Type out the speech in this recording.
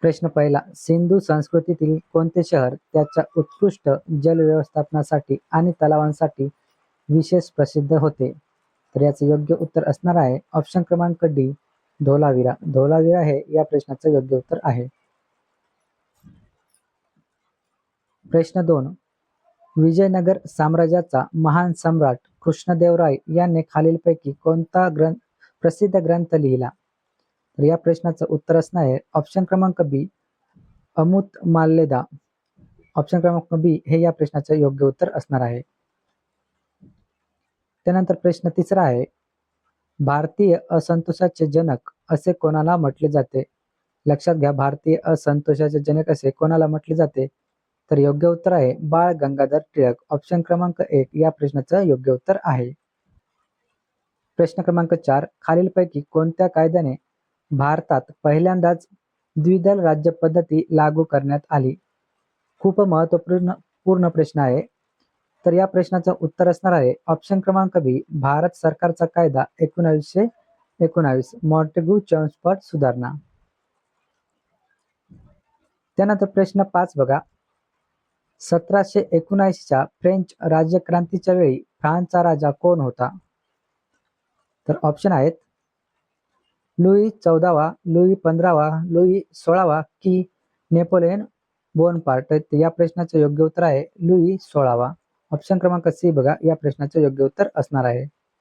प्रश्न पहिला, सिंधू संस्कृतीतील कोणते शहर त्याच्या उत्कृष्ट जल व्यवस्थापनासाठी आणि तलावांसाठी विशेष प्रसिद्ध होते? तर याचे योग्य उत्तर असणार आहे ऑप्शन क्रमांक डी, धोलावीरा. धोलावीरा हे या प्रश्नाचं योग्य उत्तर आहे. प्रश्न 2, विजयनगर साम्राज्याचा महान सम्राट कृष्णदेवराय याने खालीलपैकी कोणता प्रसिद्ध ग्रंथ लिहिला? तर या प्रश्नाचं उत्तर असणार आहे ऑप्शन क्रमांक बी, अमृतमाल्यदा. ऑप्शन क्रमांक बी हे या प्रश्नाचं योग्य उत्तर असणार आहे. त्यानंतर प्रश्न तिसरा आहे, भारतीय असंतोषाचे जनक असे कोणाला म्हटले जाते? लक्षात घ्या, भारतीय असंतोषाचे जनक असे कोणाला म्हटले जाते? तर योग्य उत्तर आहे बाळ गंगाधर टिळक. ऑप्शन क्रमांक 1 या प्रश्नाचं योग्य उत्तर आहे. प्रश्न क्रमांक 4, खालीलपैकी कोणत्या कायद्याने भारतात पहिल्यांदाच द्विदल राज्य पद्धती लागू करण्यात आली? खूप महत्वपूर्ण प्रश्न आहे. तर या प्रश्नाचं उत्तर असणार आहे ऑप्शन क्रमांक बी, भारत सरकारचा कायदा 1919, मॉन्टेग्यू चर्मस्फोर्ड सुधारणा. त्यानंतर प्रश्न 5 बघा, 1779च्या फ्रेंच राज्यक्रांतीच्या वेळी फ्रान्सचा राजा कोण होता? तर ऑप्शन आहेत लुई 14वा, लुई 15वा, लुई 16वा की नेपोलियन बोनपार्ट. या प्रश्नाचं योग्य उत्तर आहे लुई 16वा. ऑप्शन क्रमांक सी बघा या प्रश्नाचं योग्य उत्तर असणार आहे.